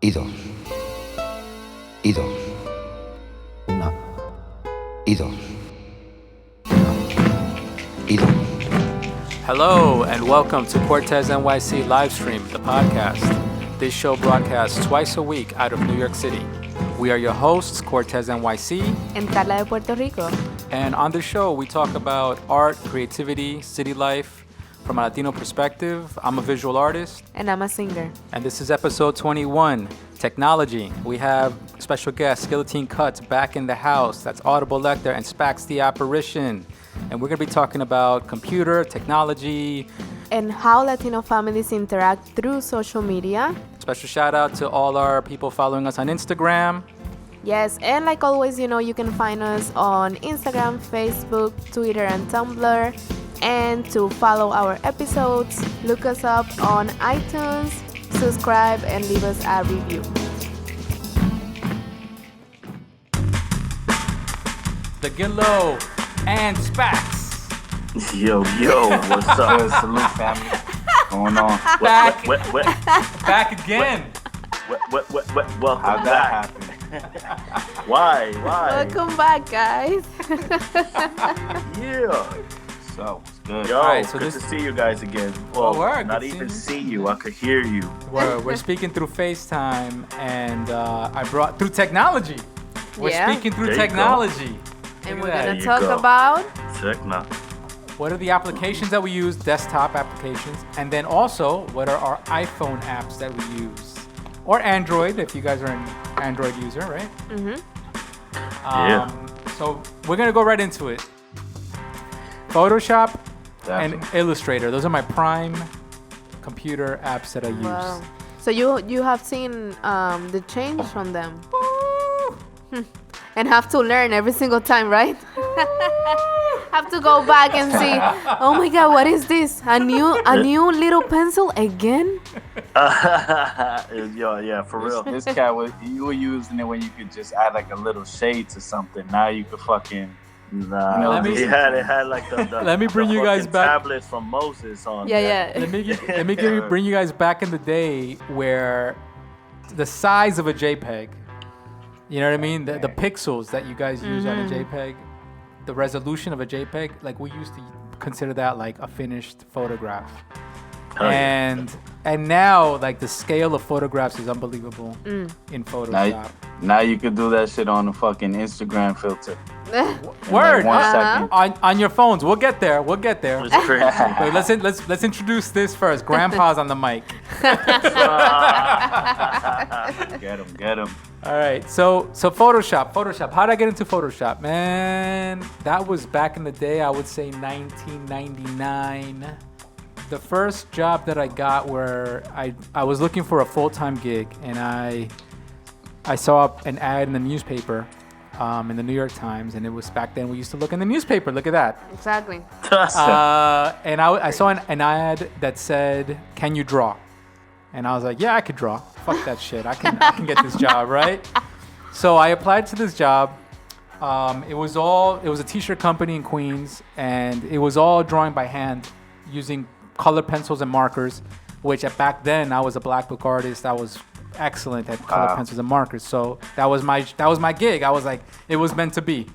y dos, y dos, una, y dos, una, y dos. Hello and welcome to Cortesnyc Livestream, the podcast. This show broadcasts twice a week out of New York City. We are your hosts, Cortesnyc, and Carla de Puerto Rico. And on the show, we talk about art, creativity, city life from a Latino perspective. I'm a visual artist. And I'm a singer. And this is episode 21, Technology. We have special guest, Guillotine Cuts, back in the house. That's Audible Lecter and Spax the Apparition. And we're going to be talking about computer, technology. And how Latino families interact through social media. Special shout out to all our people following us on Instagram. Yes, and like always, you can find us on Instagram, Facebook, Twitter, and Tumblr. And to follow our episodes, look us up on iTunes, subscribe, and leave us a review. The Gillo and Spax. Yo, what's up? Salute, family. Going on? Back. Back again. Welcome How'd back. that happen? Why? Welcome back, guys. Yeah. So, it's good. Yo, All right, so good this- to see you guys again. Well, word, not good even seeing see you. I could hear you. We're speaking through FaceTime, and I brought through technology. We're Yeah. speaking through There you go. technology. And Look we're at going that. to There you talk go. about... Techno. What are the applications that we use, desktop applications, and then also what are our iPhone apps that we use, or Android if you guys are an Android user, right? Mm-hmm. Yeah. So we're gonna go right into it. Photoshop and Definitely. Illustrator. Those are my prime computer apps that I use. Wow. So you have seen the change from them. And have to learn every single time, right? Have to go back and see. Oh my God, what is this? A new little pencil again? Yo, yeah, for real. This cat you were using it when you could just add like a little shade to something. Now you could fucking Nah, Let me- it had like the Let me bring the you guys fucking back. tablets from Moses on. Yeah. Bring you guys back in the day where the size of a JPEG, you know what I mean? The pixels that you guys use on a JPEG, the resolution of a JPEG, like we used to consider that like a finished photograph. Oh, yeah. And now like the scale of photographs is unbelievable in Photoshop. now you could do that shit on the fucking Instagram filter. Word. In like 1 second. On your phones. We'll get there. It's crazy. Wait, let's introduce this first. Grandpa's on the mic. Get him. All right, so Photoshop. How did I get into Photoshop, man? That was back in the day. I would say 1999. The first job that I got where I was looking for a full-time gig, and I saw an ad in the newspaper, in the New York Times, and it was back then we used to look in the newspaper. Look at that. Exactly. And I saw an ad that said, "Can you draw?" And I was like, "Yeah, I could draw. Fuck that shit. I can get this job, right?" So I applied to this job. It was a t-shirt company in Queens, and it was all drawing by hand using color pencils and markers, which back then I was a black book artist. I was excellent at color pencils and markers. So that was my gig. I was like, it was meant to be.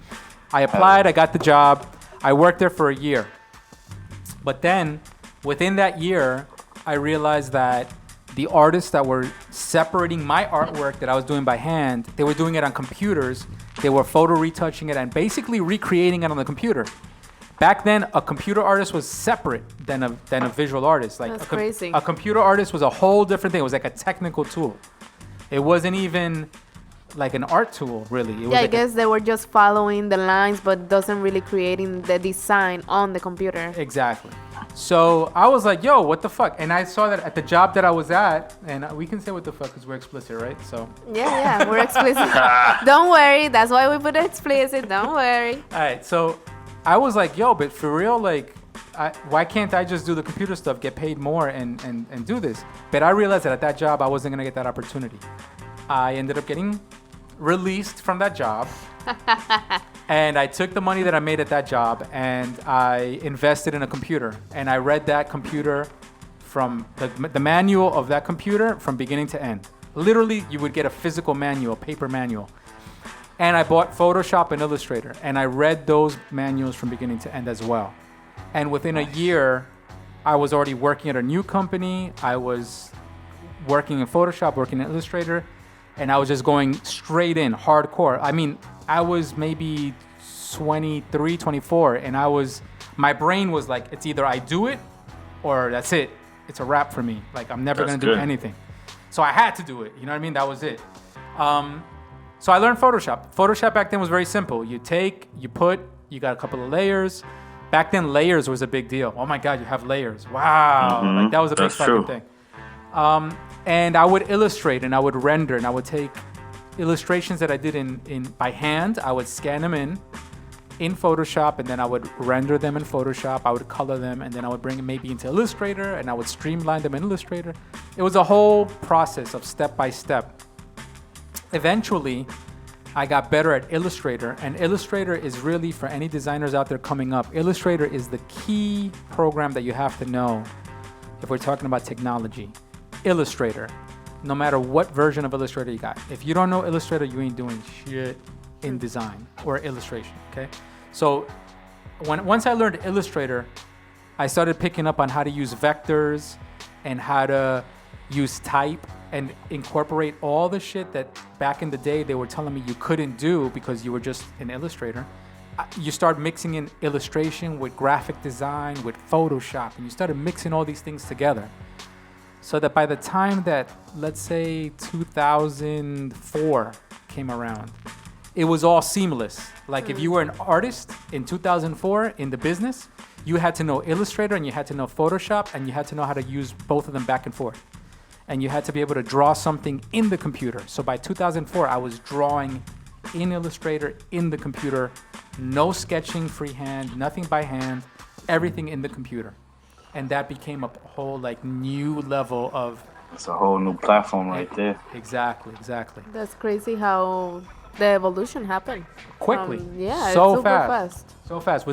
I applied, I got the job. I worked there for a year. But then within that year, I realized that the artists that were separating my artwork that I was doing by hand, they were doing it on computers. They were photo retouching it and basically recreating it on the computer. Back then, a computer artist was separate than a visual artist. Like That's crazy. A computer artist was a whole different thing. It was like a technical tool. It wasn't even like an art tool, really. It was Yeah, I like guess they were just following the lines, but doesn't really creating the design on the computer. Exactly. So I was like, yo, what the fuck? And I saw that at the job that I was at, and we can say what the fuck because we're explicit, right? So. Yeah, we're explicit. Don't worry, that's why we put it explicit. Don't worry. All right, so I was like, yo, but for real, like, why can't I just do the computer stuff, get paid more, and do this? But I realized that at that job, I wasn't going to get that opportunity. I ended up getting released from that job. And I took the money that I made at that job and I invested in a computer. And I read that computer from the manual of that computer from beginning to end. Literally, you would get a physical manual, paper manual. And I bought Photoshop and Illustrator, and I read those manuals from beginning to end as well. And within a year, I was already working at a new company. I was working in Photoshop, working in Illustrator, and I was just going straight in, hardcore. I mean, I was maybe 23, 24, and my brain was like, it's either I do it or that's it. It's a wrap for me. Like, I'm never going to do anything. So I had to do it. You know what I mean? That was it. So I learned Photoshop. Photoshop back then was very simple. You got a couple of layers. Back then, layers was a big deal. Oh my God, you have layers. Wow. Mm-hmm. Like, that was a big fucking thing. And I would illustrate and I would render and I would take illustrations that I did in by hand. I would scan them in Photoshop, and then I would render them in Photoshop. I would color them, and then I would bring them maybe into Illustrator, and I would streamline them in Illustrator. It was a whole process of step by step. Eventually, I got better at Illustrator, and Illustrator is really, for any designers out there coming up, Illustrator is the key program that you have to know if we're talking about technology. Illustrator, no matter what version of Illustrator you got. If you don't know Illustrator, you ain't doing shit in design or illustration, okay? So once I learned Illustrator, I started picking up on how to use vectors and how to use type and incorporate all the shit that back in the day they were telling me you couldn't do because you were just an illustrator. You start mixing in illustration with graphic design, with Photoshop, and you started mixing all these things together. So that by the time that, let's say, 2004 came around, it was all seamless. Like if you were an artist in 2004 in the business, you had to know Illustrator and you had to know Photoshop and you had to know how to use both of them back and forth. And you had to be able to draw something in the computer. So by 2004, I was drawing in Illustrator, in the computer, no sketching freehand, nothing by hand, everything in the computer. And that became a whole like new level of... It's a whole new platform right there. Exactly. That's crazy how the evolution happened. Quickly. Yeah, so it's super fast. So fast.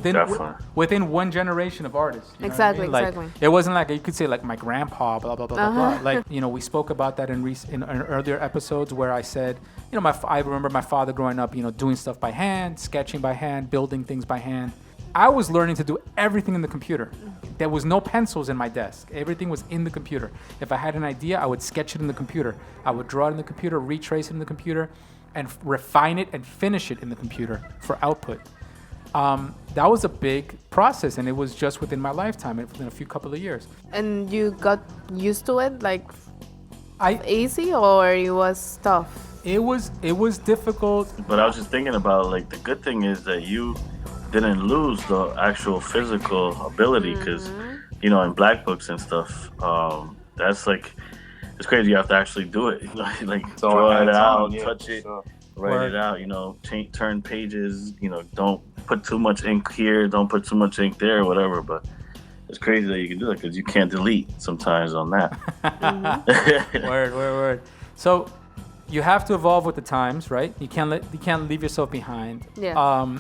Within one generation of artists. You know Exactly, what I mean? exactly. Like, it wasn't like, you could say like my grandpa, blah, blah, blah, blah, blah. Like, you know, we spoke about that in earlier episodes where I said, you know, I remember my father growing up, you know, doing stuff by hand, sketching by hand, building things by hand. I was learning to do everything in the computer. There was no pencils in my desk. Everything was in the computer. If I had an idea, I would sketch it in the computer. I would draw it in the computer, retrace it in the computer, and refine it and finish it in the computer for output. That was a big process, and it was just within my lifetime, within a couple of years. And you got used to it, like easy, or it was tough? It was difficult. But I was just thinking about, like, the good thing is that you didn't lose the actual physical ability, because you know, in black books and stuff, that's like, it's crazy. You have to actually do it, like So draw it out, yeah, touch it, sure. write it out. You know, turn pages. You know, don't put too much ink here, don't put too much ink there, whatever. But it's crazy that you can do that because you can't delete sometimes on that. Word. So you have to evolve with the times, right? You can't leave yourself behind. Yeah.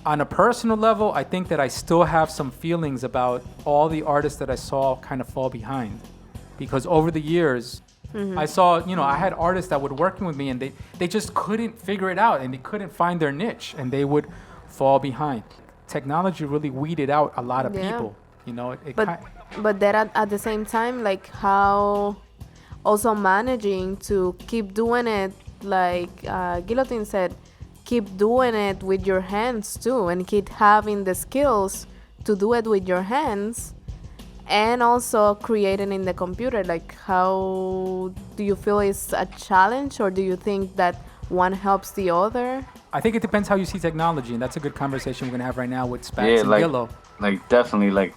On a personal level, I think that I still have some feelings about all the artists that I saw kind of fall behind. Because over the years, I saw, you know, I had artists that were working with me and they just couldn't figure it out and they couldn't find their niche and they would fall behind. Technology really weeded out a lot of people, you know. But then at the same time, like how also managing to keep doing it, like Guillotine said, keep doing it with your hands too, and keep having the skills to do it with your hands, and also creating in the computer. Like, how do you feel is a challenge, or do you think that one helps the other? I think it depends how you see technology, and that's a good conversation we're gonna have right now with Spats and Gillo. Like definitely, like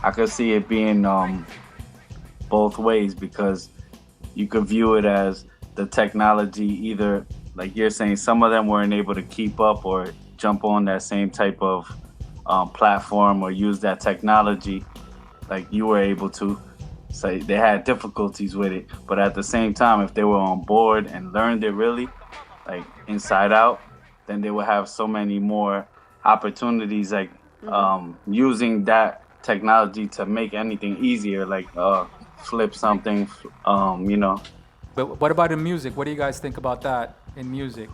I could see it being both ways, because you could view it as the technology either, like you're saying, some of them weren't able to keep up or jump on that same type of platform or use that technology like you were able to. So they had difficulties with it. But at the same time, if they were on board and learned it really, like inside out, then they would have so many more opportunities, like using that technology to make anything easier, like flip something, you know, But what about in music? What do you guys think about that in music?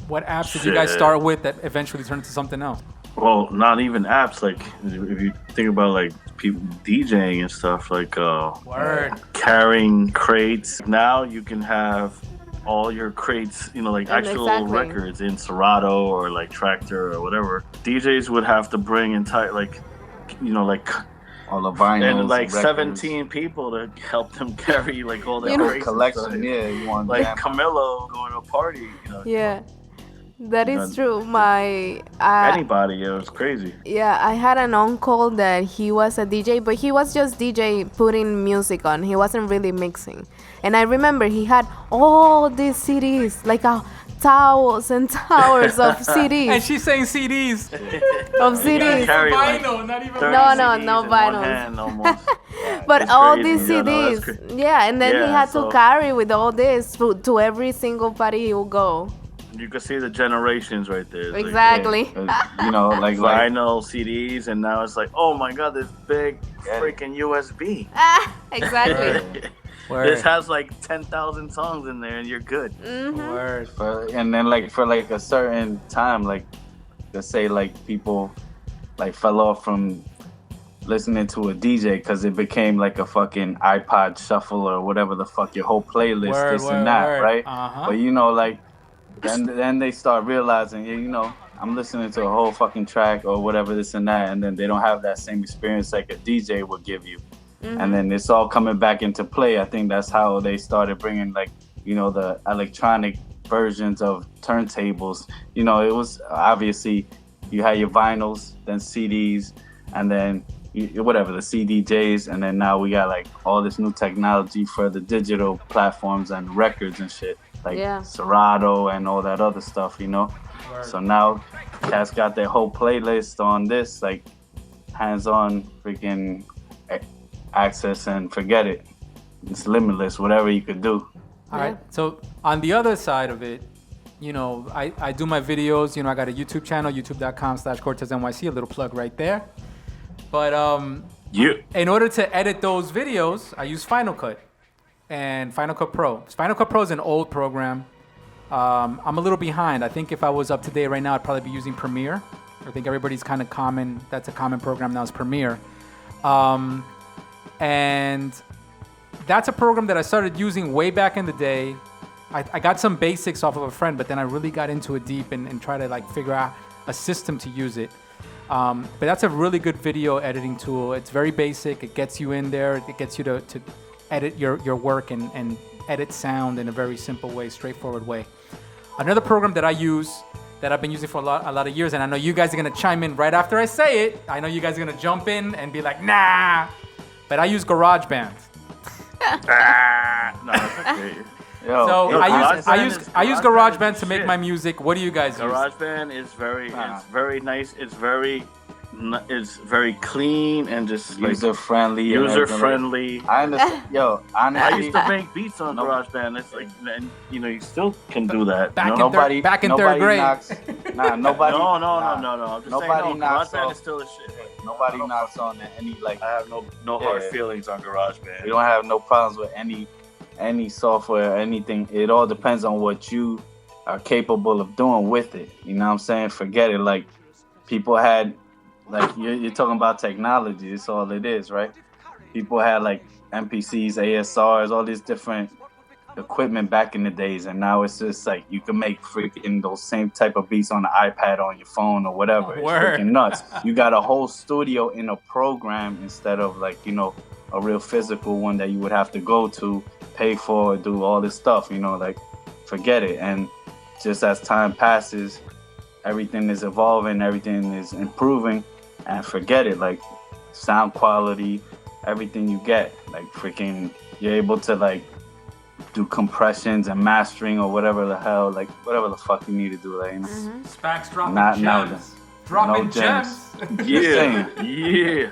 What apps did you guys start with that eventually turned into something else? Well, not even apps. Like if you think about like people DJing and stuff, like Word. carrying crates. Now you can have all your crates, you know, like actual records in Serato or like Tractor or whatever. DJs would have to bring entire like, you know, like all the vinyls and like records. 17 people to help them carry like all the crates collection. Yeah, you want like them. Camilo going to a party, you know. Yeah, that is true. Anybody, it was crazy. Yeah, I had an uncle that he was a DJ, but he was just DJ putting music on. He wasn't really mixing. And I remember he had all these CDs, like towers and towers of CDs. And she's saying CDs. Of CDs. Vinyl, not even No vinyls. But It's all crazy. these Yeah, no, that's CDs. Yeah, and then he had to carry with all this to every single party he would go. You can see the generations right there. It's Exactly. Like, you know, like vinyl CDs, and now it's like, oh my god, this big freaking USB. Exactly. Word. This has like 10,000 songs in there, and you're good. Word. and then like for like a certain time, like let's say like people like fell off from listening to a DJ because it became like a fucking iPod shuffle or whatever the fuck, your whole playlist, this and that, right? Uh-huh. But you know, like then they start realizing, you know, I'm listening to a whole fucking track or whatever, this and that, and then they don't have that same experience like a DJ would give you. And then it's all coming back into play. I think that's how they started bringing, like, you know, the electronic versions of turntables. You know, it was obviously you had your vinyls, then CDs, and then whatever, the CDJs, and then now we got like all this new technology for the digital platforms and records and shit, like Serato and all that other stuff, you know. Word. So now cats got their whole playlist on this, like hands-on freaking access, and forget it. It's limitless, whatever you could do. All right. So on the other side of it, you know, I do my videos. You know, I got a YouTube channel, youtube.com/CortesNYC, a little plug right there. But in order to edit those videos, I use Final Cut and Final Cut Pro. Final Cut Pro is an old program. I'm a little behind. I think if I was up to date right now, I'd probably be using Premiere. I think everybody's kind of common. That's a common program now, is Premiere. And that's a program that I started using way back in the day. I got some basics off of a friend, but then I really got into it deep and tried to like figure out a system to use it. But that's a really good video editing tool. It's very basic. It gets you in there. It gets you to edit your work and edit sound in a very simple way, straightforward way. Another program that I use, that I've been using for a lot of years, and I know you guys are gonna chime in right after I say it. I know you guys are gonna jump in and be like, nah. But I use GarageBand. No, that's okay. So I use GarageBand to make my music. What do you guys use? GarageBand is it's very nice. It's very clean and just user friendly. I understand. Yo, honestly, I used to make beats on GarageBand. It's like, and you know, you still can do that. Back in third grade. Nobody. No. I'm just nobody saying, GarageBand is still a shit. Nobody knocks on any like. I have no hard feelings on GarageBand. We don't have no problems with any software or anything. It all depends on what you are capable of doing with it. You know what I'm saying? Forget it. Like people had, like you're talking about technology. It's all it is, right? People had like MPCs, ASRs, all these different equipment back in the days, and now it's just like you can make freaking those same type of beats on the iPad, on your phone, or whatever. It's freaking nuts. You got a whole studio in a program instead of like, you know, a real physical one that you would have to go to, pay for, do all this stuff, you know, like forget it. And just as time passes, everything is evolving, everything is improving, and forget it, like sound quality, everything you get, like freaking, you're able to like do compressions and mastering or whatever the hell, like whatever the fuck you need to do, like, you know. Spax dropping gems. Yeah.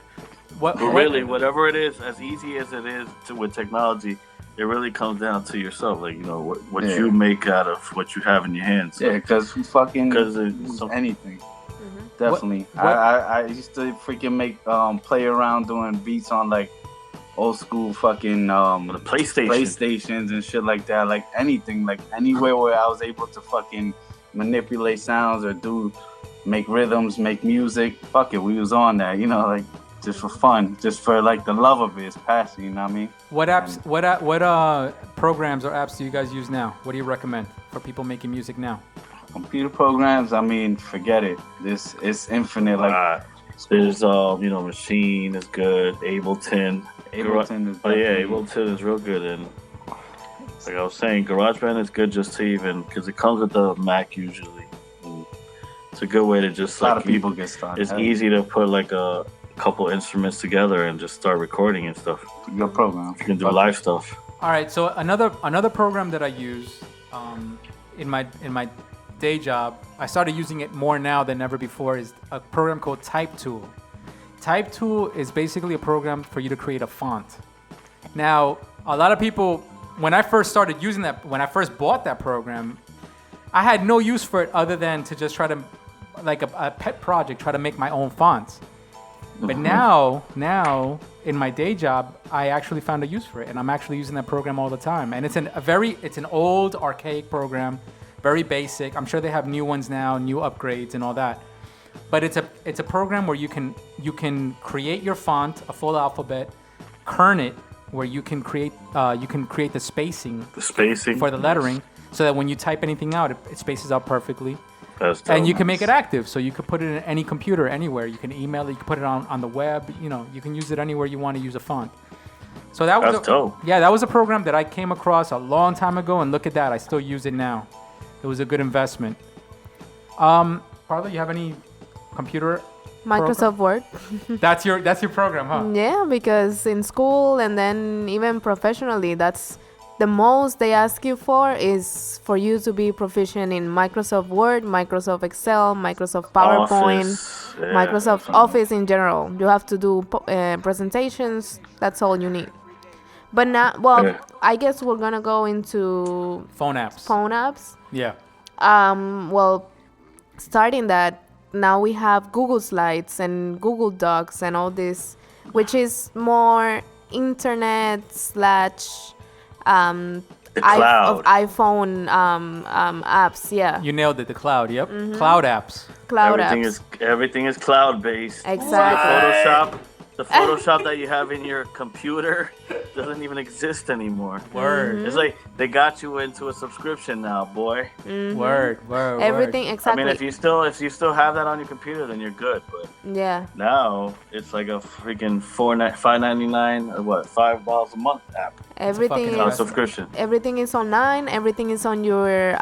But really, whatever it is, as easy as it is with technology, it really comes down to yourself, like, you know, what you make out of what you have in your hands. So. Yeah, because anything. Definitely. I used to freaking play around doing beats on like old school fucking The PlayStation. PlayStations and shit like that. Like anything, like anywhere where I was able to fucking manipulate sounds or make rhythms, make music. Fuck it, we was on that, you know, like just for fun, just for like the love of it, it's passion, you know what I mean? What apps? What programs or apps do you guys use now? What do you recommend for people making music now? Computer programs, I mean, forget it. It's infinite. Like there's Machine is good, Ableton. Ableton is Ableton is real good, and like I was saying, GarageBand is good just to even because it comes with the Mac usually. It's a good way to just a lot of people get started. It's easy to put like a couple instruments together and just start recording and stuff. It's a good program. You can do live stuff. All right, so another program that I use in my day job, I started using it more now than ever before, is a program called Type Tool. Type Tool is basically a program for you to create a font. Now, a lot of people, when I first started using that, when I first bought that program, I had no use for it other than to just try to, like a pet project, try to make my own fonts. But now in my day job, I actually found a use for it, and I'm actually using that program all the time. And it's an old, archaic program, very basic. I'm sure they have new ones now, new upgrades and all that. But it's a program where you can create your font, a full alphabet, kern it, where you can create the spacing for the lettering, so that when you type anything out, it spaces out perfectly. And you can make it active, so you could put it in any computer, anywhere. You can email it, you can put it on the web. You know, you can use it anywhere you want to use a font. So that's dope. Yeah, that was a program that I came across a long time ago, and look at that, I still use it now. It was a good investment. Parla, you have any computer? Microsoft Word. That's your program, huh? Yeah, because in school and then even professionally, that's the most they ask you for, is for you to be proficient in Microsoft Word, Microsoft Excel, Microsoft PowerPoint, Microsoft Office in general. You have to do presentations. That's all you need. But now, I guess we're gonna go into phone apps. Yeah. Starting that, now we have Google Slides and Google Docs and all this, which is more internet / the cloud. of iPhone apps. Yeah, You nailed it. The cloud. Yep. Cloud apps. Everything is cloud based. Exactly. The Photoshop that you have in your computer doesn't even exist anymore. Word. It's like they got you into a subscription now, boy. Word. Everything exactly. I mean, if you still have that on your computer, then you're good. But yeah, now it's like a freaking $5.99 or what, $5 a month app. Everything is subscription. Everything is online. Everything is on your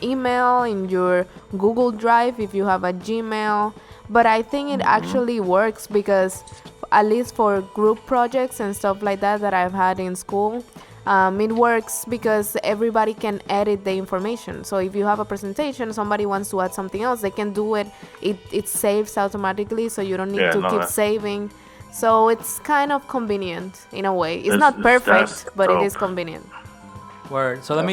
email, in your Google Drive if you have a Gmail. But I think it actually works because, at least for group projects and stuff like that I've had in school, it works because everybody can edit the information. So if you have a presentation, somebody wants to add something else, they can do it. It saves automatically, so you don't need to keep saving. So it's kind of convenient in a way. It's not perfect, but it is convenient. Word. So let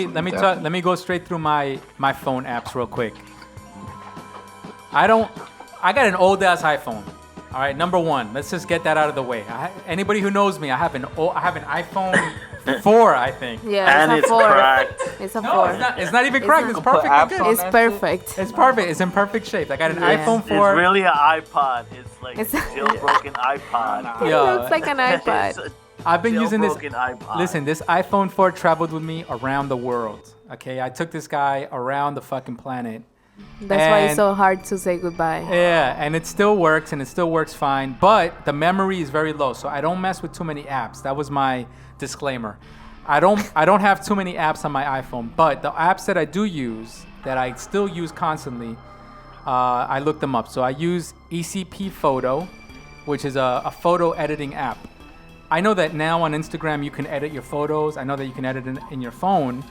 me go straight through my phone apps real quick. I got an old ass iPhone. All right, number one. Let's just get that out of the way. Anybody who knows me, I have an iPhone 4, I think. Yeah, and it's cracked. It's a No, 4. it's not even cracked. It's perfectly good. It's perfect. It's perfect. It's in perfect shape. I got an iPhone 4. It's really an iPod. It's like a jailbroken iPod. It looks like an iPad. I've been using this. iPod. Listen, this iPhone 4 traveled with me around the world. Okay, I took this guy around the fucking planet. That's why it's so hard to say goodbye. Yeah, and it still works, and it still works fine. But the memory is very low, so I don't mess with too many apps. That was my disclaimer. I don't have too many apps on my iPhone, but the apps that I do use, that I still use constantly, I looked them up. So I use ECP Photo, which is a photo editing app. I know that now on Instagram you can edit your photos. I know that you can edit in your phone.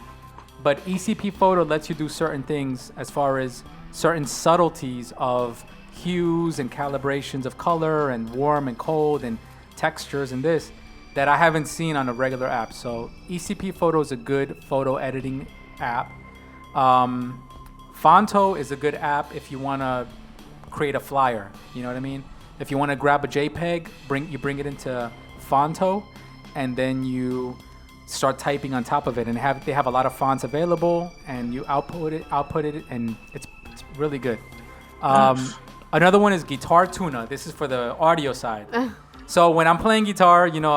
But ECP Photo lets you do certain things as far as certain subtleties of hues and calibrations of color and warm and cold and textures and this that I haven't seen on a regular app. So ECP Photo is a good photo editing app. Fonto is a good app if you want to create a flyer. You know what I mean? If you want to grab a JPEG, bring it into Fonto, and then you start typing on top of it, and they have a lot of fonts available, and you output it, and it's really good. Another one is Guitar Tuna. This is for the audio side. So when I'm playing guitar, you know,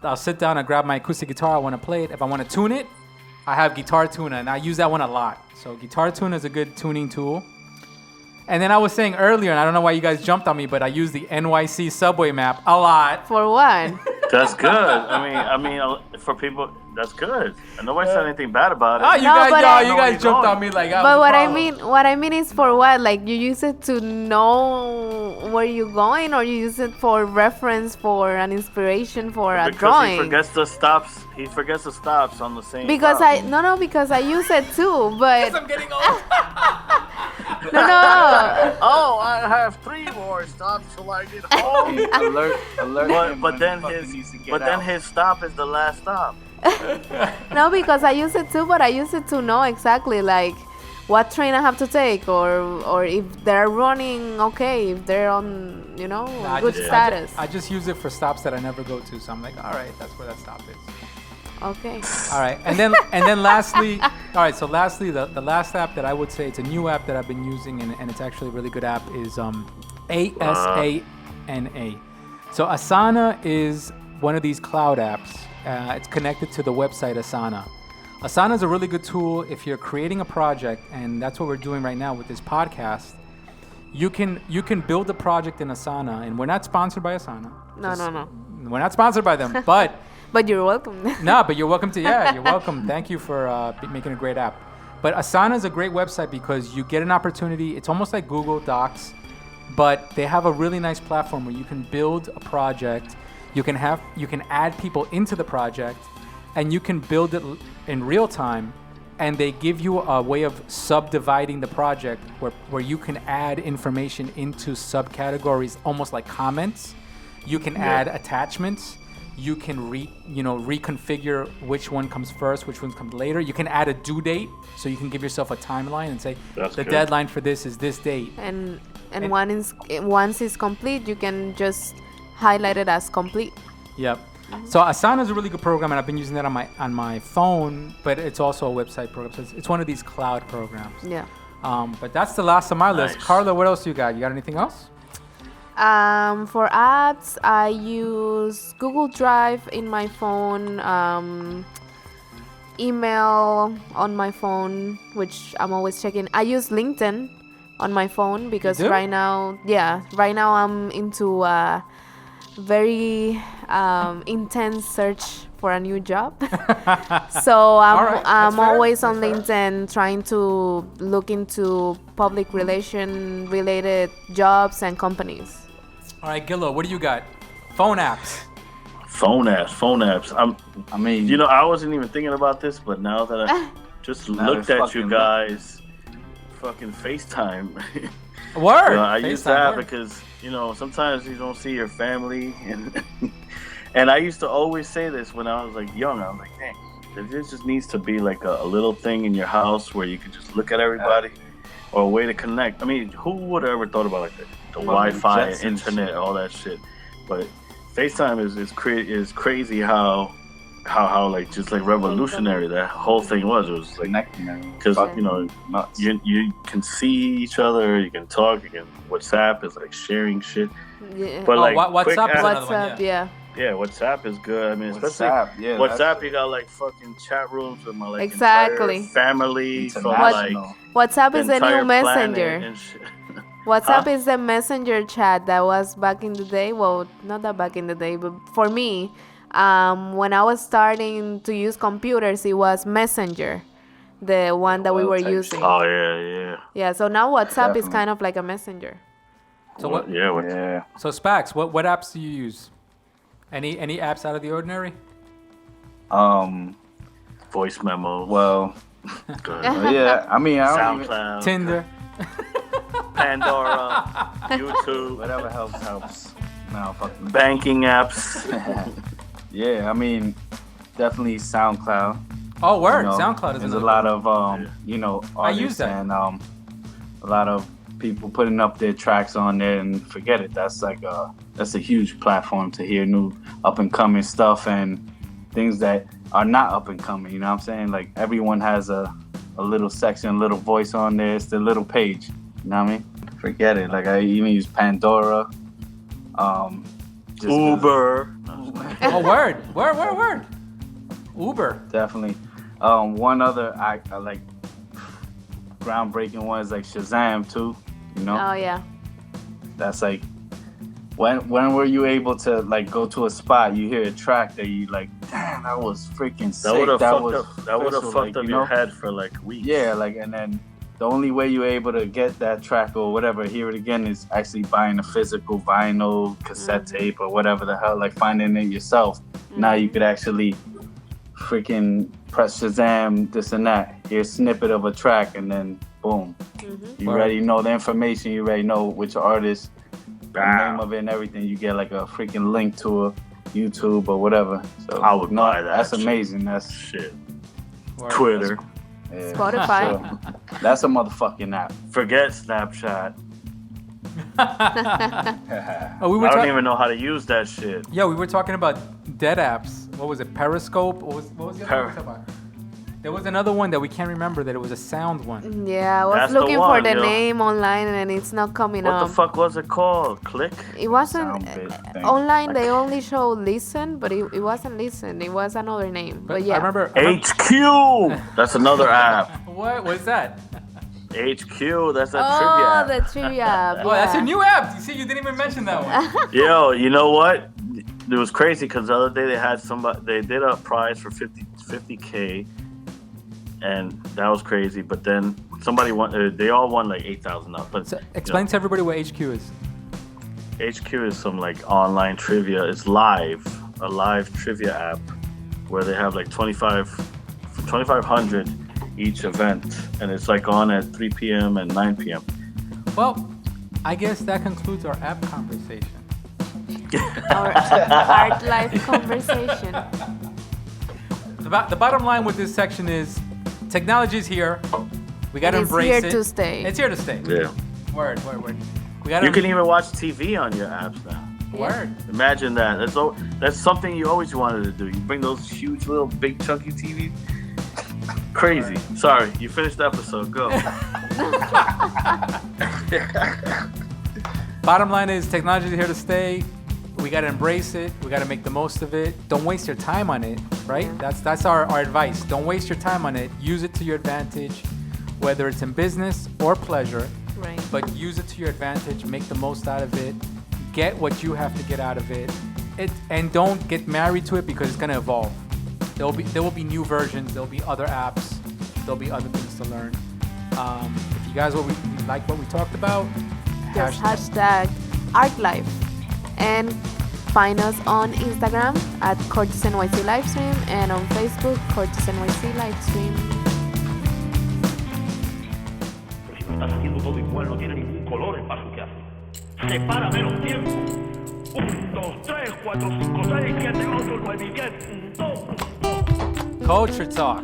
I'll sit down and grab my acoustic guitar. I want to play it. If I want to tune it, I have Guitar Tuna, and I use that one a lot. So Guitar Tuna is a good tuning tool. And then I was saying earlier, and I don't know why you guys jumped on me, but I use the NYC subway map a lot. For what? That's good. I mean, for people, that's good. And nobody said anything bad about it. Oh, you guys jumped on me like. But what I mean is for what? Like you use it to know where you're going, or you use it for reference, for an inspiration, for a drawing. He forgets the stops. He forgets the stops on the same. Because route. because I use it too, but. I'm getting old. No. Oh, I have 3 more stops till I get home. alert. But then his stop is the last stop. No, because I use it too, but I use it to know exactly like what train I have to take, or if they're running okay, if they're on good status. I just use it for stops that I never go to, so I'm like, all right, that's where that stop is. Okay. All right, and then lastly, the last app that I would say, it's a new app that I've been using, and it's actually a really good app, is Asana. So Asana is one of these cloud apps. It's connected to the website Asana. Asana is a really good tool if you're creating a project, and that's what we're doing right now with this podcast. You can build a project in Asana, and we're not sponsored by Asana. No. We're not sponsored by them, but. But you're welcome. No, but you're welcome to. Yeah, you're welcome. Thank you for making a great app. But Asana is a great website because you get an opportunity. It's almost like Google Docs, but they have a really nice platform where you can build a project. You can add people into the project, and you can build it in real time. And they give you a way of subdividing the project where you can add information into subcategories, almost like comments. You can add attachments. You can reconfigure which one comes first, which one comes later. You can add a due date, so you can give yourself a timeline and say the deadline for this is this date. And once it's complete, you can just highlight it as complete. Yep. So Asana is a really good program, and I've been using that on my phone, but it's also a website program. So it's one of these cloud programs. Yeah. But that's the last of my list. Carla, what else you got? You got anything else? For apps, I use Google Drive in my phone, email on my phone, which I'm always checking. I use LinkedIn on my phone because right now I'm into a very intense search for a new job. So I'm always on LinkedIn trying to look into public relation related jobs and companies. All right, Gillo, what do you got? Phone apps. Phone apps. I wasn't even thinking about this, but now that I just looked at you guys, fucking FaceTime. Word. I use that because sometimes you don't see your family, and I used to always say this when I was like young. I was like, dang, there just needs to be like a little thing in your house where you can just look at everybody, or a way to connect. I mean, who would have ever thought about like the Wi-Fi, internet, all that shit? But FaceTime is crazy how like just like revolutionary that whole thing was. It was like because you can see each other, you can talk, you can WhatsApp is like sharing shit. Yeah. But like WhatsApp is another one, WhatsApp, yeah. Yeah, WhatsApp is good. I mean, especially WhatsApp, you got like fucking chat rooms with my entire family. From, WhatsApp is the new messenger. WhatsApp is the messenger chat that was back in the day. Well, not that back in the day, but for me, when I was starting to use computers, it was Messenger, the one that we were using. Oh yeah. Yeah. So now WhatsApp is kind of like a messenger. So what? Yeah. So Spax, what apps do you use? Any apps out of the ordinary? Voice memo. Well, yeah. I mean, SoundCloud, Tinder, Pandora, YouTube, whatever helps. No, fucking banking apps. Yeah, I mean, definitely SoundCloud. Oh, word! SoundCloud is there's a lot of artists I use that. And a lot of people putting up their tracks on there, and forget it. That's like that's a huge platform to hear new up and coming stuff and things that are not up and coming. You know what I'm saying? Like everyone has a little section, a little voice on there. It's the little page. You know what I mean? Forget it. Like I even use Pandora. Uber. Oh, word. Uber. Definitely. One other I like groundbreaking one is like Shazam too. You know? Oh yeah. That's like when were you able to like go to a spot, you hear a track that you like, damn, that was freaking sick. That would have special, fucked up you your know? head for like weeks. Yeah, like, and then the only way you're able to get that track or whatever, hear it again, is actually buying a physical vinyl, cassette tape, or whatever the hell, like finding it yourself. Now you could actually freaking press Shazam, this and that, hear a snippet of a track, and then boom. You already know the information, you already know which artist, the name of it and everything. You get like a freaking link to a YouTube or whatever. So I would buy that. That's shit. amazing. That's Shit. Word. Twitter. yeah. Spotify. So, that's a motherfucking app. Forget Snapchat. Oh, we were I don't talking. even know how to use that shit. Yeah, we were talking about dead apps. What was it? Periscope? What was the other one we were talking about? There was another one that we can't remember that it was a sound one. Yeah, I was That's the looking one, for the yo. name online and it's not coming What up. the fuck was it called? Click? It wasn't Soundbit thing. online. They only show listen, but it wasn't listen. It was another name. But yeah, I remember. HQ! That's another app. What was that? HQ, that's a oh, trivia app. the trivia app. Oh, that's yeah. your new app. You see, you didn't even mention that one. Yo, you know what? It was crazy because the other day they had somebody, they did a prize for 50K, and that was crazy. But then somebody won, they all won like $8,000. But So explain to everybody what HQ is. HQ is some like online trivia. It's a live trivia app where they have like 2,500 each event, and it's like on at 3 p.m. and 9 p.m. Well, I guess that concludes our app conversation. Our art life conversation. The bottom line with this section is technology is here. We got to It's embrace here it. to stay. It's here to stay. Yeah. Word. We got You can even watch TV on your apps now. Word. Imagine that. That's something you always wanted to do. You bring those huge little big chunky TVs. Crazy. Sorry, you finished the episode. Go. Bottom line is technology is here to stay. We got to embrace it. We got to make the most of it. Don't waste your time on it, right? Yeah. That's our advice. Don't waste your time on it. Use it to your advantage, whether it's in business or pleasure. Right. But use it to your advantage. Make the most out of it. Get what you have to get out of it. And don't get married to it because it's gonna evolve. There will be new versions. There'll be other apps. There'll be other things to learn. If you guys like what we talked about, Just hashtag #ArtLife. And find us on Instagram at Cortesnyc Livestream and on Facebook, Cortesnyc Livestream. Si lo estás haciendo todo igual, no tiene ningún color el paso que hace. Separa menos tiempo. 1, 2, 3, 4, 5, 6, 7, 8, 9, 10. Culture Talk.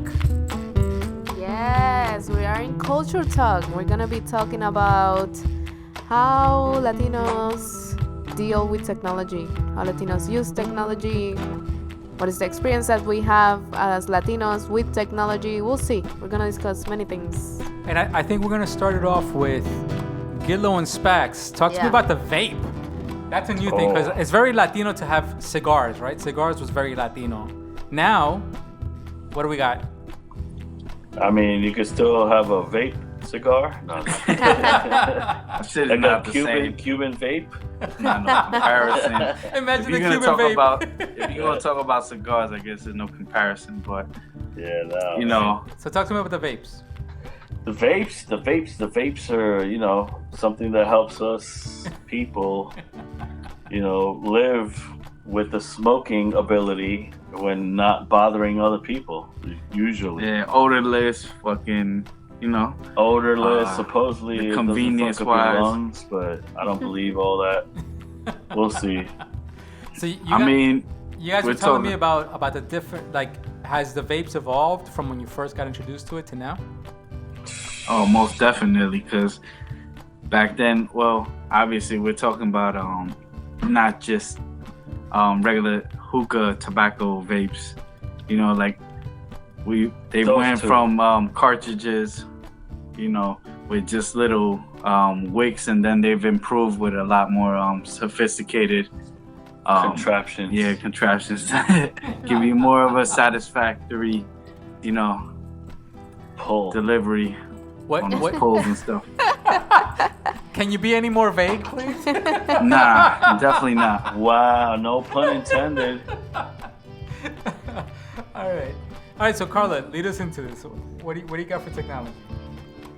Yes, we are in Culture Talk. We're going to be talking about how Latinos deal with technology, how Latinos use technology, what is the experience that we have as Latinos with technology. We'll see. We're going to discuss many things. And I think we're gonna start it off with Gillo and Spax. Talk to me Yeah. about the vape. That's a new thing because it's very Latino to have cigars, right? Cigars was very Latino. Now, what do we got? I mean, you could still have a vape cigar. No, That shit is like not a the Cuban vape. Not no comparison. Imagine If the you're Cuban gonna talk vape. about if you're gonna talk about cigars, I guess there's no comparison. But Yeah, no. you know, So talk to me about the vapes. The vapes are, you know, something that helps us people, you know, live with the smoking ability when not bothering other people, usually. yeah, odorless, fucking, you know, Odorless, supposedly the it doesn't fuck up your convenience-wise. lungs, but I don't believe all that. We'll see. So you I mean, guys we're were telling me talking- about the different, like, has the vapes evolved from when you first got introduced to it to now? oh, most definitely, because back then, well, obviously we're talking about not just regular hookah tobacco vapes. You know, like they Those went two. from cartridges, you know, with just little wicks, and then they've improved with a lot more sophisticated Contraptions. Yeah, contraptions that give you more of a satisfactory, you know, Pull. delivery on those What? poles and stuff. Can you be any more vague, please? Nah, definitely not. Wow, no pun intended. All right. So Carla, lead us into this. What do you got for technology?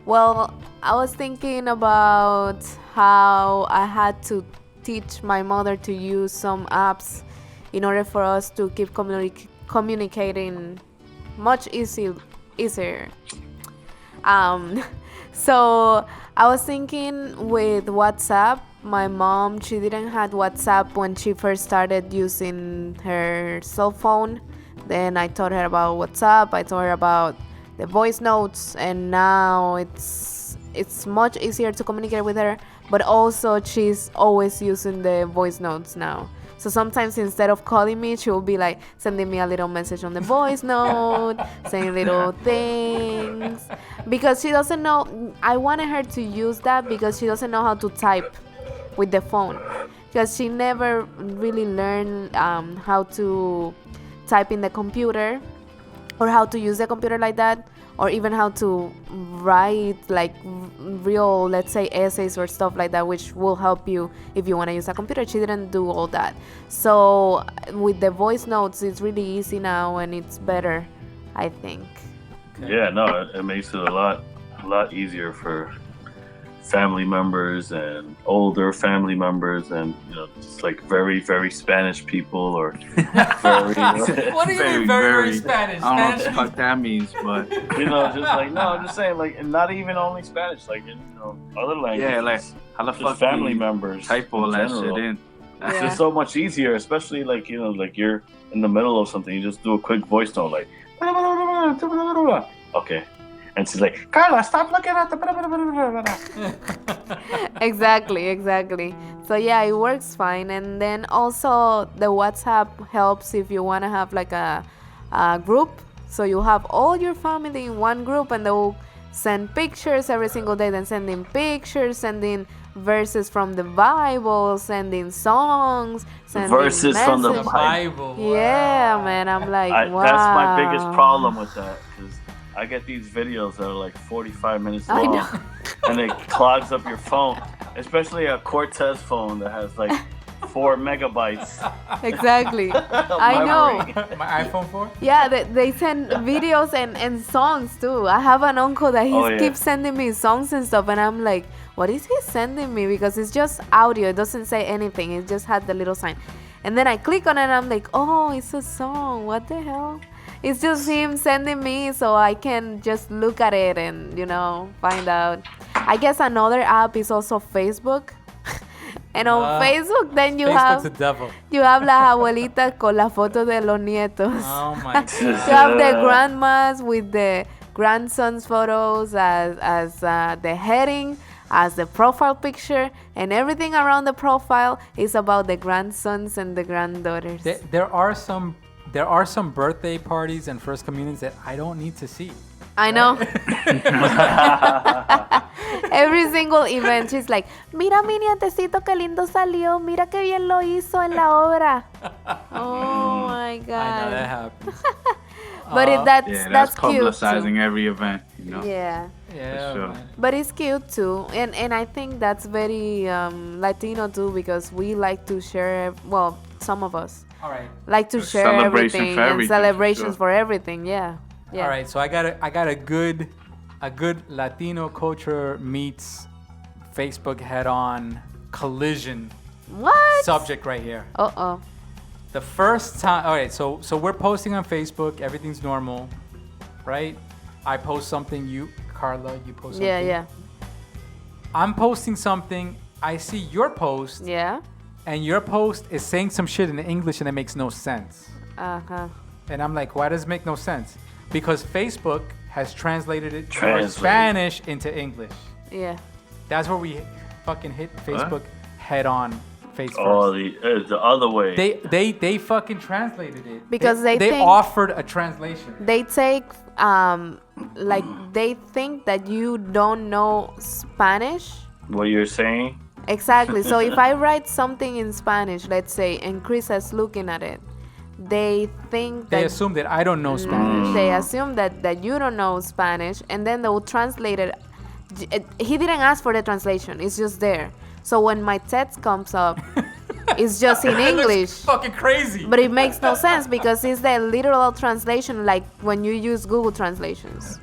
Well, I was thinking about how I had to teach my mother to use some apps in order for us to keep communicating much easier. So I was thinking with WhatsApp. My mom, she didn't have WhatsApp when she first started using her cell phone. Then I taught her about WhatsApp. I taught her about the voice notes, and now it's much easier to communicate with her. But also, she's always using the voice notes now. So sometimes instead of calling me, she will be like sending me a little message on the voice note, saying little things, because she doesn't know. I wanted her to use that because she doesn't know how to type with the phone, because she never really learned how to type in the computer, or how to use the computer like that, or even how to write like real, let's say, essays or stuff like that, which will help you if you want to use a computer. She didn't do all that. So with the voice notes, it's really easy now, and it's better, I think. Yeah, no, it makes it a lot easier for family members and older family members, and just like very, very Spanish people, or very What do you mean very Spanish? I don't know Spanish? what that means, but just like, no, I'm just saying, like, and not even only Spanish, like in other languages. yeah, like how the just fuck family do you members type all in that general. shit in? It's just so much easier, especially like like you're in the middle of something, you just do a quick voice note, like okay, and she's like, Carla, stop looking at the Exactly. So yeah, it works fine. And then also the WhatsApp helps if you want to have like a group, so you have all your family in one group, and they will send pictures every single day, then sending pictures, sending verses from the Bible, sending songs, sending Verses from the messages. Bible. Yeah, man, I'm like, wow. That's my biggest problem with that, because I get these videos that are like 45 minutes I long, know. and it clogs up your phone, especially a Cortez phone that has like 4 megabytes. Exactly. I memory. know. My iPhone 4? Yeah, they send videos and songs too. I have an uncle that he keeps sending me songs and stuff, and I'm like, what is he sending me? Because it's just audio. It doesn't say anything. It just had the little sign. And then I click on it, and I'm like, oh, it's a song. What the hell? It's just him sending me, so I can just look at it and, find out. I guess another app is also Facebook. And on Facebook, then you Facebook's have a devil. las abuelitas con las fotos de los nietos. Oh my god. You have the grandmas with the grandsons' photos as the heading, as the profile picture, and everything around the profile is about the grandsons and the granddaughters. There are some birthday parties and first communions that I don't need to see. I know. Every single event, she's like, mira mi nietecito que lindo salió, mira que bien lo hizo en la obra. Oh my God. I know that happens. But that's cute publicizing too. every event, Yeah. Yeah, sure. man. But it's cute too, and I think that's very Latino too, because we like to share. Well, some of us All right. like to A share celebration everything for and everything, for celebrations sure. for everything. Yeah. All right. So I got a good Latino culture meets Facebook head-on collision What? subject right here. Uh-oh. The first time, all right, so we're posting on Facebook, everything's normal, right? I post something, Carla, you post something. Yeah. I'm posting something, I see your post, Yeah. and your post is saying some shit in English and it makes no sense. Uh-huh. And I'm like, why does it make no sense? Because Facebook has translated it from Translate. Spanish into English. Yeah. That's where we fucking hit Facebook head on face first. Oh, the other way. They fucking translated it Because they think- offered a translation. They take like they think that you don't know Spanish. What you're saying? Exactly. So if I write something in Spanish, let's say, and Chris is looking at it, they think They that assume that I don't know Spanish. they assume that you don't know Spanish, and then they will translate it. He didn't ask for the translation; it's just there. So when my text comes up, it's just in It looks English. fucking crazy. But it makes no sense because it's the literal translation, like when you use Google translations.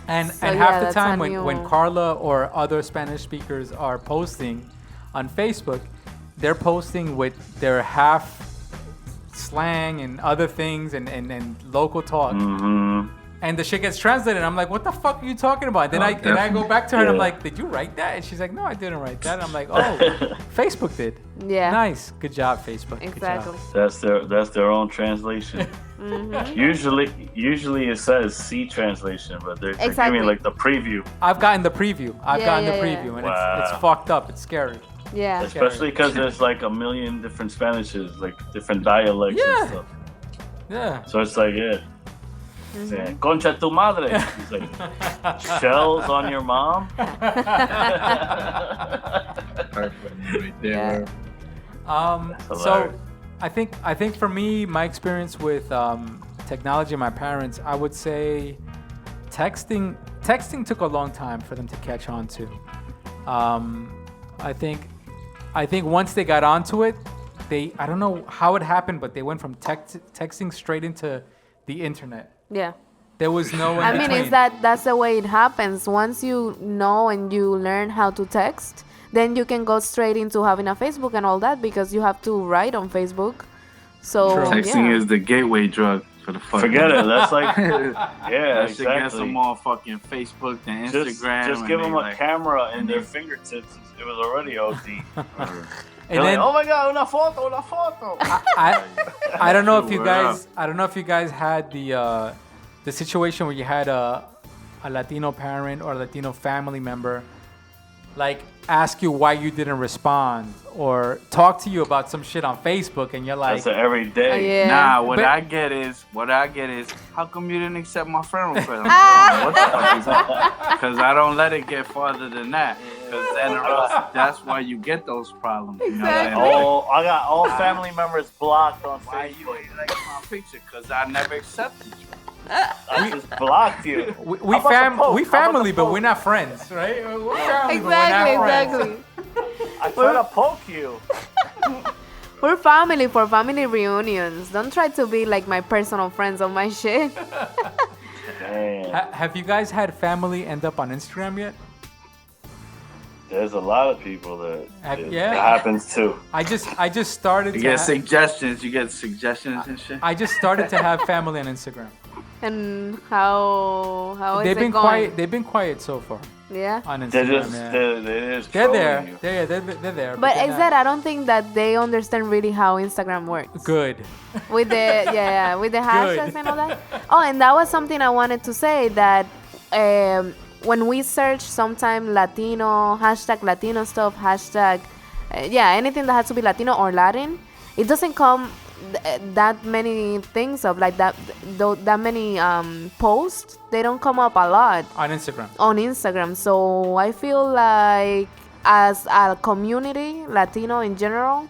And So, half yeah, the that's time on when you. Carla or other Spanish speakers are posting on Facebook, they're posting with their half slang and other things and local talk. Mm-hmm. And the shit gets translated. I'm like, what the fuck are you talking about? Then I go back to her and I'm like, did you write that? And she's like, no, I didn't write that. And I'm like, oh, Facebook did. Yeah. Nice. Good job, Facebook. Good Exactly. job. That's their own translation. Usually it says C translation, but they're Exactly. giving like the preview. I've gotten the preview. I've Yeah, gotten yeah, the yeah. preview, and Wow. it's fucked up. It's scary. Yeah. Especially because there's like a million different Spanishes, like different dialects Yeah. and stuff. Yeah. So it's like, yeah. Saying, Concha tu madre. It's like, shells on your mom? Perfect right there. So hilarious. I think for me, my experience with technology and my parents, I would say texting took a long time for them to catch on to. I think once they got onto it, I don't know how it happened, but they went from texting straight into the internet. Yeah. There was no in I mean, between. it's that's the way it happens. Once you know and you learn how to text, then you can go straight into having a Facebook and all that because you have to write on Facebook. So True. Texting yeah. is the gateway drug for the fucking. Forget it. That's like, yeah, That shit gets exactly. them on fucking Facebook and Instagram. Just and give they them a like, camera in their fingertips. It was already OD. And They're then like, oh my god, una foto. I don't know if you Word guys up. I don't know if you guys had the situation where you had a Latino parent or Latino family member like ask you why you didn't respond or talk to you about some shit on Facebook and you're like, That's an everyday. Yeah. Nah, what But- I get is, how come you didn't accept my friend request? What the fuck is that? Because I don't let it get farther than that. Because then that's why you get those problems. You know what I mean? Oh, I got all family members blocked on Why Facebook. you ain't like my picture? Because I never accepted you. I just blocked you. we How about the Pope? we How about family, the but Pope? we're not friends, right? We're family, Exactly, but we're not friends. exactly. I try to poke you. We're family for family reunions. Don't try to be like my personal friends on my shit. Damn. Have you guys had family end up on Instagram yet? There's a lot of people that Yeah. it happens to. I just started You to get ha- suggestions. You get suggestions and shit. I just started to have family on Instagram. And how is They've it been going? quiet. They've been quiet so far Yeah. on Instagram. They're just yeah. they're just Oh, They're trolling there. you. They're there. But they're is not that I don't think that they understand really how Instagram works. good? With the with the hashtags and all that. Oh, and that was something I wanted to say that when we search sometime Latino Latino stuff anything that has to be Latino or Latin, it doesn't come that many things up like that many posts. They don't come up a lot On Instagram. on Instagram. So I feel like as a community, Latino in general,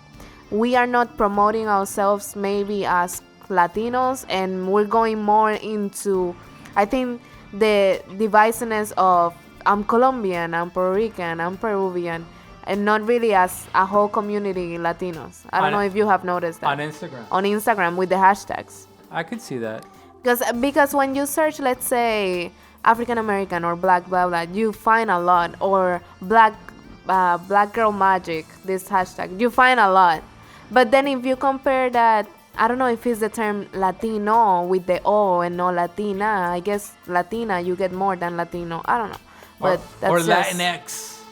we are not promoting ourselves maybe as Latinos, and we're going more into, I think, the divisiveness of I'm Colombian, I'm Puerto Rican, I'm Peruvian, and not really as a whole community Latinos. I don't On- know if you have noticed that On Instagram. on Instagram with the hashtags. I could see that. Because when you search, let's say African American or black blah blah, you find a lot, or black girl magic, this hashtag, you find a lot. But then if you compare that, I don't know if it's the term Latino with the O and no Latina. I guess Latina you get more than Latino. I don't know, but that's or just, Latinx.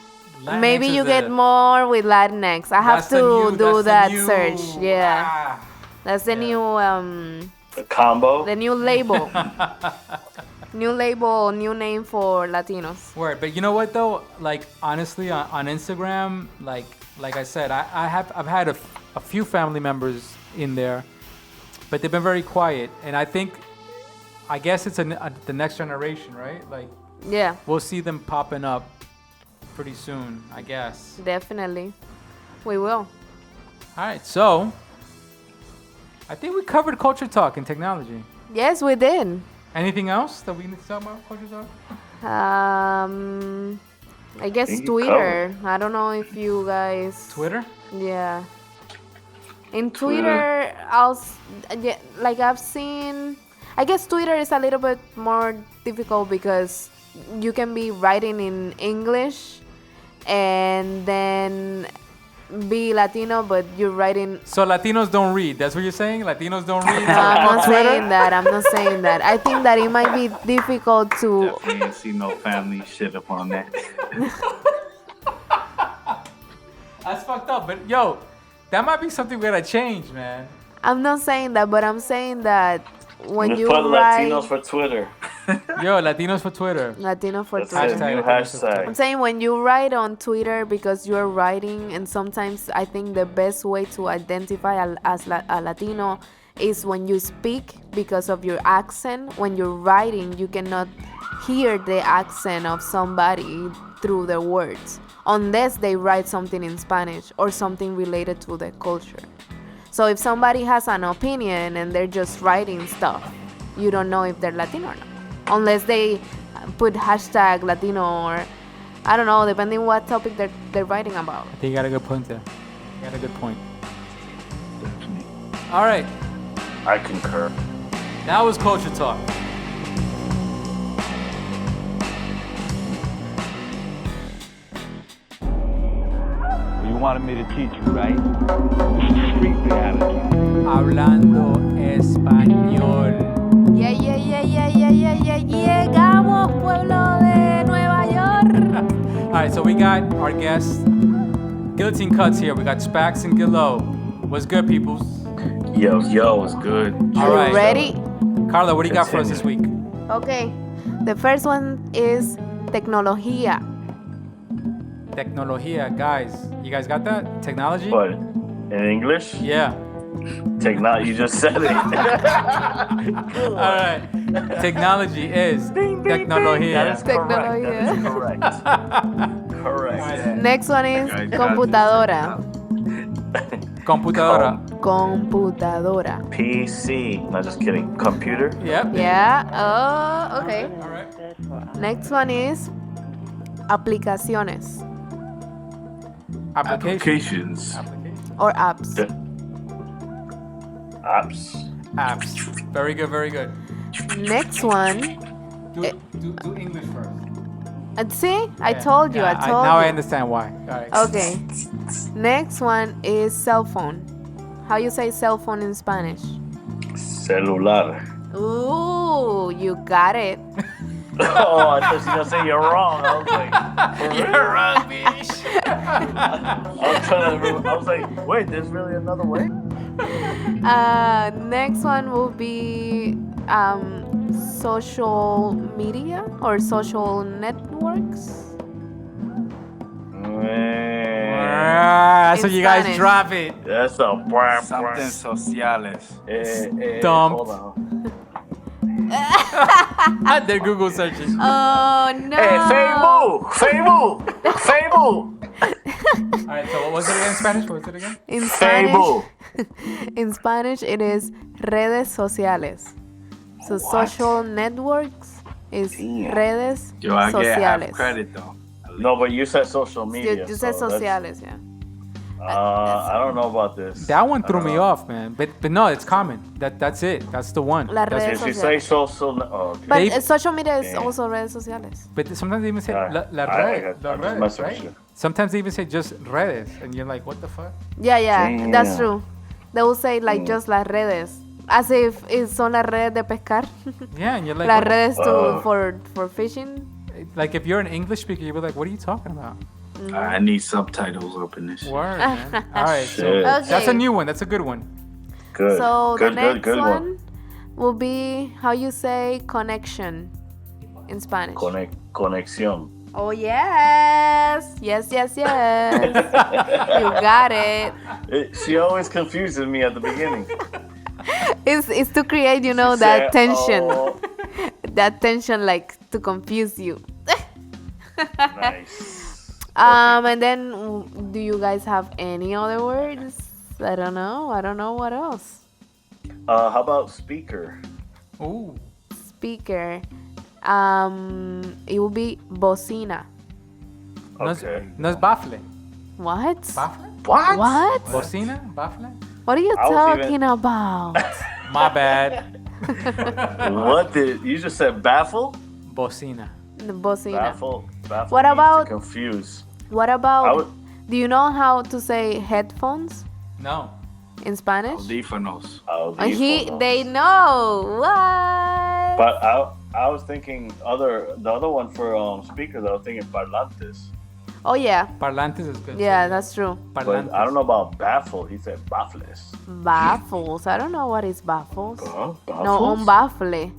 Latinx maybe is you the- get more with Latinx. I have that's the to new- do that's that the new- search. Yeah, Ah. that's the new The combo. the new label. New label, new name for Latinos. Word, but you know what though? Like honestly, on Instagram, like like I said, I've had a few family members in there, but they've been very quiet. And I guess it's the next generation, right? Like Yeah, we'll see them popping up pretty soon, I guess. definitely. We will. All right, so I think we covered culture talk and technology. Yes, we did. Anything else that we need to talk about culture talk? I guess think you Twitter. I don't know if you guys. Twitter? Yeah. In Twitter. Twitter, like I've seen. I guess Twitter is a little bit more difficult because you can be writing in English and then be Latino, but you're writing. So Latinos don't read. That's what you're saying? Latinos don't read? No, I'm on not Twitter? saying that. I'm not saying that. I think that it might be difficult to. Definitely ain't see no family shit up on that. That's fucked up. But yo, that might be something we gotta change, man. I'm not saying that, but I'm saying that when Just you put write Latinos for Twitter. Yo, Latinos for Twitter. Latino for That's Twitter. it. New Hashtag. I'm hashtag. saying when you write on Twitter because you're writing, and sometimes I think the best way to identify a Latino is when you speak because of your accent. When you're writing, you cannot hear the accent of somebody through the words unless they write something in Spanish or something related to the culture. So if somebody has an opinion and they're just writing stuff, you don't know if they're Latino or not. Unless they put hashtag Latino or, I don't know, depending what topic they're writing about. I think you got a good point there. You got a good point. All right, I concur. that was culture talk. You wanted me to teach you, right? Street reality. Hablando español. Llegamos, pueblo de Nueva York. All right, so we got our guests, Guillotine Cuts here. We got Spax and Gillo. What's good, peoples? Yo, it's good. All right. Ready? Carla, what do you got for us this week? Okay. The first one is tecnología. Tecnología, guys. You guys got that? Technology? But in English, Yeah. technology. You just said it. All right. Technology is tecnología. That is correct. That is Tecnología. correct. Correct. Next one is Guys, computadora. Computadora. Computadora. PC. No, just kidding. Computer. Yep. Yeah. Oh, okay. All right. Next one is aplicaciones Applications. Applications. or apps. Apps. Apps. Very good, very good. Next one. Do English first. See, I told you. Yeah, I told now you. I understand why. All right. Okay. Next one is cell phone. How you say cell phone in Spanish? Celular. Ooh, you got it. Oh, I thought you were gonna say you're wrong. I was like, You're wrong, bitch. I was like, wait, there's really another way? Next one will be social media or social networks. That's In what you guys Spanish. drop it. That's a brand. Something sociales. Dumped. Hold on. They're Google searching. Oh no! Hey, Facebook! All right, so what was it again in Spanish? What was it again? In Spanish, Facebook! in Spanish, it is redes sociales. So social networks is redes Yo, I get half sociales. credit though. No, but you said social You, media. you said so that's- sociales, yeah. I don't know about this. That one I threw don't me know. off, man. But no, it's common. That's it. That's the one. Las That's- redes If you say sociales. social, okay. But They- social media is Yeah. also redes sociales. But sometimes they even say Alright. la I red, got- la I'm just redes, messing with right? you. Sometimes they even say just redes, and you're like, what the fuck? Yeah, yeah, that's Damn. true. They will say like just las redes, as if son las redes de pescar, Yeah, and you're like, las what- redes Oh. for fishing. like if you're an English speaker, you'll be like, what are you talking about? I need subtitles up in this shit. Word, man. All right, so Shit. Okay. that's a new one. That's a good one. Good. So good, the next good one one. will be how you say connection in Spanish. Conexión. Oh, yes. Yes. You got it. She always confuses me at the beginning. It's to create, She that said, tension. "Oh." That tension, like, to confuse you. Nice. And then, do you guys have any other words? I don't know what else. How about speaker? Ooh. Speaker. It will be bocina. Okay. No es bafle. What? Bafle? What? Bocina? Bafle? What are you I was talking about? My bad. What did you just said? Baffle? Bocina. The bocina. Baffle. What means about- to confuse? What I about? would- Do you know how to say headphones No. in Spanish? Audífonos. Audífonos. They know what? But I was thinking the other one for speakers. I was thinking parlantes. Oh yeah, Parlantes is good. yeah, that's true. But Parlantes. I don't know about baffle. He said baffles. Baffles. I don't know what is baffles. Huh? No, un baffle.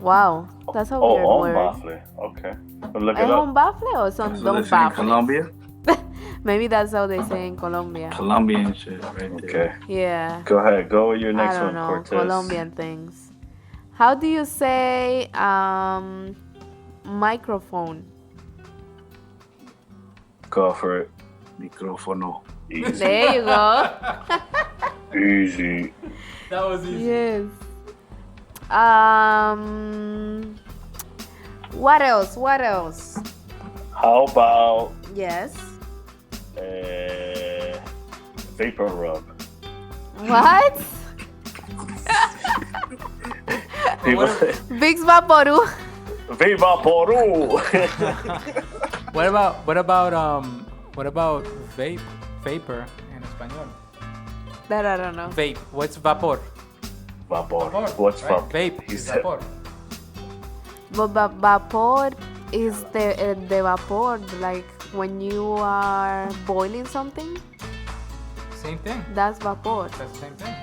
Wow, that's a weird Oh, word. baffle. Okay. But look ¿Es it un up. baffle or son That's what they dos say in baffles? Colombia. Maybe that's how they say in Colombia. Colombian shit right Okay. Yeah. Go ahead. Go with your next I don't one, know, Cortez. Colombian things. How do you say microphone? Go for it. Micrófono. Easy. There you go. Easy. That was easy. Yes. What else? What else? How about Yes. vapor rub? What? People Vicks Vaporú. Vaporu. What about vapor en español? That I don't know. Vape. What's vapor? Vapor. What's right? vapor? Vape He is said- vapor. But vapor is the vapor, like when you are boiling something. Same thing. That's vapor. That's the same thing.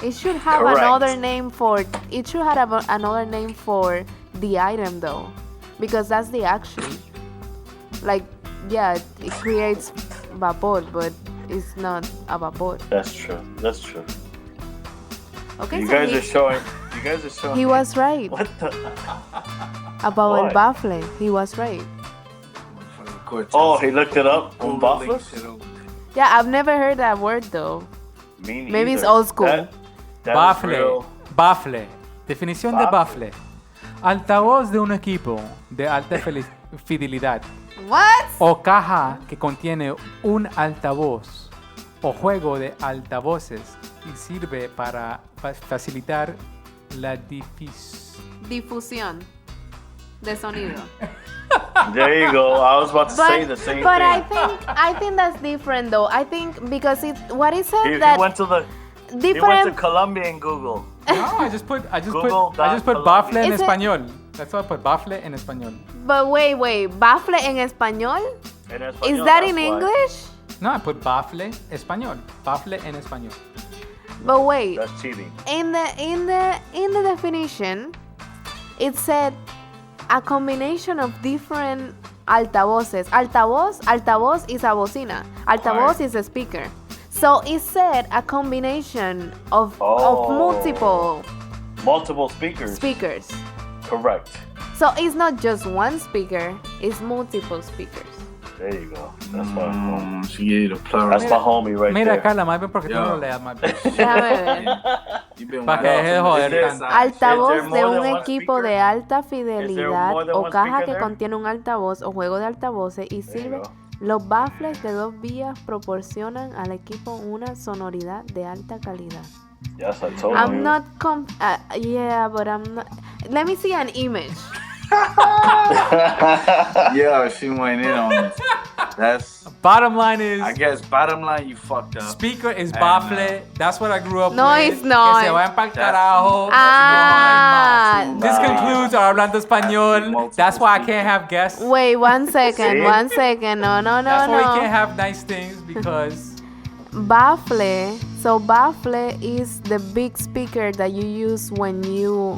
It should have Correct. another name for. It should have another name for the item though, because that's the action. Like, yeah, it creates vapor, but it's not a vapor. That's true. That's true. Okay, You so guys are showing. You guys are showing. he was right What the? about el What? bafle. He was right. Cortez. Oh, he looked it up Googling on baffles. shit up. Yeah, I've never heard that word though. Me Maybe it's neither. old school. That is Bafle. real. Bafle. Definición de Bafle. bafle. Altavoz de un equipo de alta fidelidad What? o caja que contiene un altavoz o juego de altavoces y sirve para facilitar la Difusión de sonido. There you go. I was about to say the same but thing. I think that's different though. I think because what it said He that went to the. He went to different. Colombia and Google. No, I just put Google bafle en Is it- español. That's why I put bafle en español. But wait, bafle en español? En Is español, that that's in why. English? No, I put bafle español. Bafle en español. But wait, That's cheating. in the definition, it said a combination of different altavoces. Altavoz is a bocina. Altavoz Right. is a speaker. So it said a combination of Oh. multiple Speakers. speakers. Correct. So it's not just one speaker, it's multiple speakers. There you go. That's my She gave you the plural. That's my homie right Mira, there. Carla, más bien porque tú Yo. no lo leas más bien. Déjame ver. You've been Para que deje de joder there- tanto. Altavoz Is there de more un than one equipo speaker? de alta Is there fidelidad more than o one caja speaker que there? contiene un altavoz o juego de altavoces y There you sirve. go. Los baffles de dos vías proporcionan al equipo una sonoridad de alta calidad. Yes, I told I'm you. not yeah, but I'm not. Let me see an image. Yeah, she went in on it. That's, Bottom line is, I guess, bottom line, you fucked up. speaker is And, bafle. That's what I grew up No, with. it's not. Que se vayan pa'l carajo. Ah, No hay más. This concludes our Hablando Español. multiple That's why I speakers. can't have guests. Wait, 1 second, See? 1 second. No, That's why we can't no. have nice things because Baffle. So baffle is the big speaker that you use when you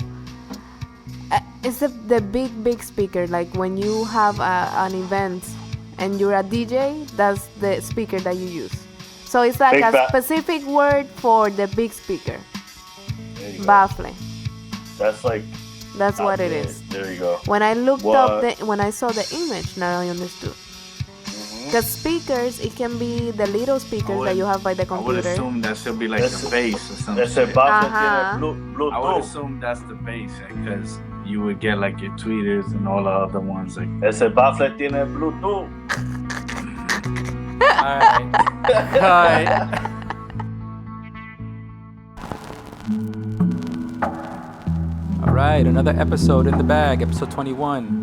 It's the big speaker. Like when you have an event and you're a DJ, that's the speaker that you use. So it's like Big specific word for the big speaker. There you go. Bafle. That's like. That's what it is. There you go. When I looked up when I saw the image, now I understood. Because speakers, it can be the little speakers that you have by the I would computer. assume that should be like the bass or something. Ese bafle tiene Bluetooth. I would assume that's the bass because you would get like your tweeters and all the other ones. Like Ese bafle tiene Bluetooth. Alright. Alright, another episode in the bag, episode 21.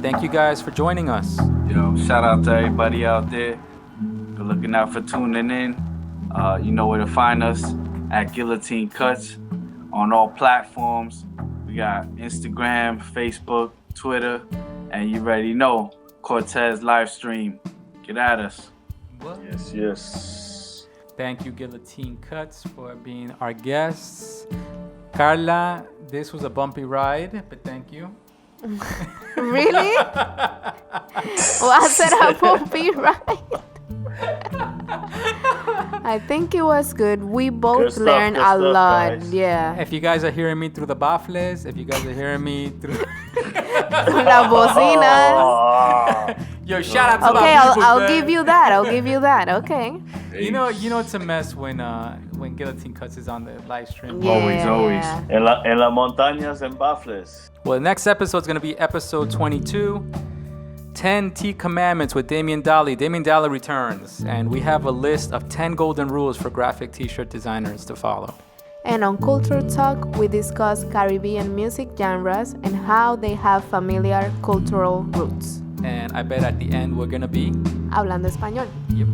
Thank you guys for joining us. yo, shout out to everybody out there. Good looking out for tuning in. You know where to find us at Guillotine Cuts on all platforms. We got Instagram, Facebook, Twitter, and you already know Cortesnyc Livestream. Get at us. Yes. Thank you, Guillotine Cuts, for being our guests. Carla, this was a bumpy ride, but thank you. Really? Was it a bumpy ride? I think it was good. We both learned a lot. Guys. Yeah. If you guys are hearing me through the bafles, if you guys are hearing me through... Las bocinas. Yo, shout out to Okay, my people, I'll man. give you that. I'll give you that. Okay. You know it's a mess when Guillotine Cuts is on the live stream. Yeah. Always. En la montañas en bafles. Well, the next episode is going to be episode 22, 10 T Commandments with Damien Daly. Damien Daly returns, and we have a list of 10 golden rules for graphic t-shirt designers to follow. And on Culture Talk, we discuss Caribbean music genres and how they have familiar cultural roots. And I bet at the end we're going to be... Hablando español. Yep.